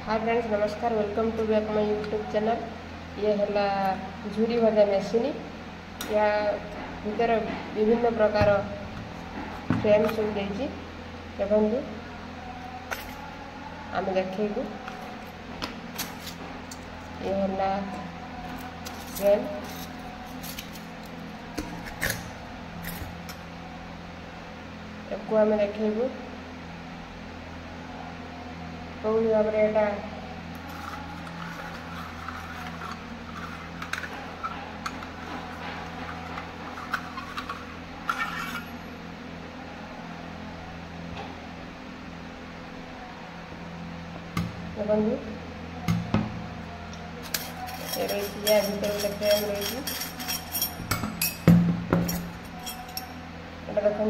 हाय friends, नमस्कार। Welcome to back my YouTube channel. ये है झुरी भजा मेसीन। या भीतर विभिन्न प्रकार फ्रेम सब देखिए देखु आम देखू। ये है फ्रेम को आम देखू कौन भाव में एटा देखु या भीतर गोटे फ्रेम रही देखो।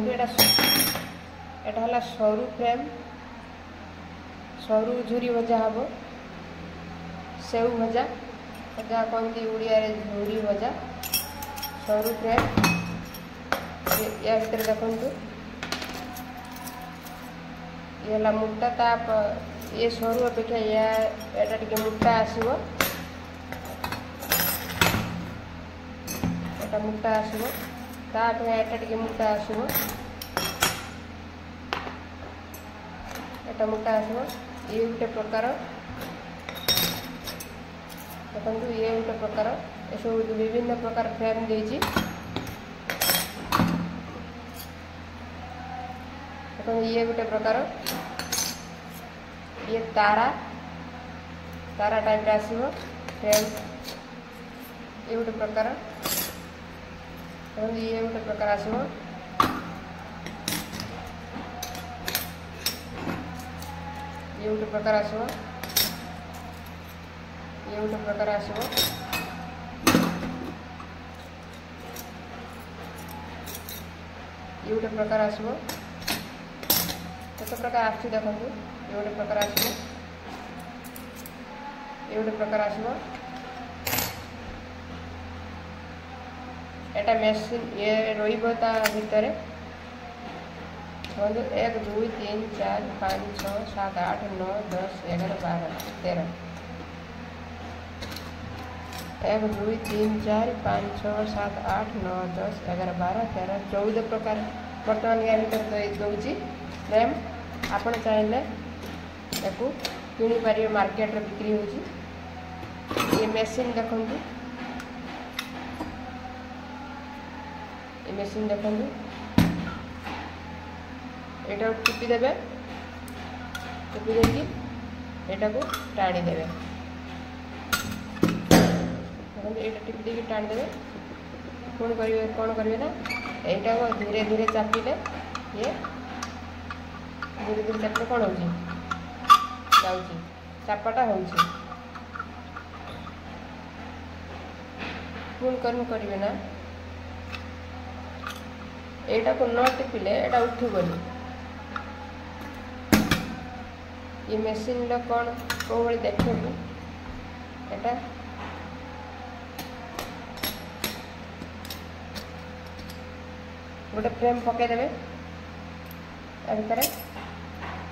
एटा सरू फ्रेम, सरू झुरी भजा हम सेव भजा जहाँ कहती उड़िया झुरी भजा सरू फ्रेम। या भीतर देखु ये मोटा ये सरू अपेक्षा या टे मोटा आसो मोटा आसो टे मोटा आसो मोटा आसो। ये गोटे प्रकार देखो। ये गोटे प्रकार ये सब विभिन्न प्रकार फ्रेम देती देखो। ये गोटे प्रकार ये तारा तारा टाइप आसो फ्रेम। ये गोटे प्रकार देखो। ये गोटे प्रकार आसो। ये गोटे प्रकार आसो। ये गोटे प्रकार आसो। ये गोटे प्रकार आसो। केते प्रकार आछि देखो। ये गोटे प्रकार आसो। ये गोटे प्रकार आसो। एटा मेसिन ये रहिबो ता भितरे 1 2 3 4 5 6 7 8 9 10 11 12 13 1 2 3 4 5 6 7 8 9 10 11 12 13 14 प्रकार बर्तमान या भर दूसरी फ्रेम। आपण चाहिए याकू किणी पारे मार्केट रे बिक्री होची। ये मेसिन देखु। ये मेसिन देखु एटा टिपी देवे टिपी देकी एटा को टाणी देवे एटा टिपी देकी टाणी देवे। कौन करिवे कौन करिवे ना एटा को धीरे धीरे चापिले ये धीरे धीरे चापिले कौन होची जाउची चापाटा होची। कौन कर्म करिवे ना एटा को न टिपिले एटा उठिबनी। ये मेसिन कौन कौ भाई देखू एटा गोटे फ्रेम पकईदेवे या भितर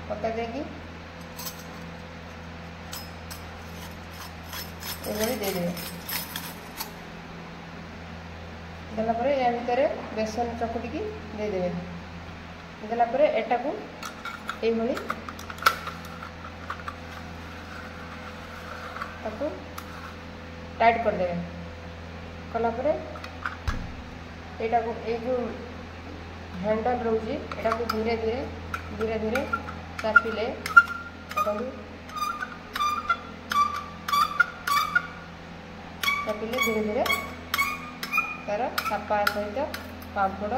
पकईदेकी देदेवे देला या भितर बेसन चकुटिकी देदेवे देला एटा को यही ताको टाइट करदेवे कलापर एटा को ये जो हैंडल रोचे एटा को धीरे धीरे धीरे धीरे चापिले चापिले धीरे धीरे तार छापा सहित पापड़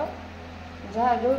जहाँ जो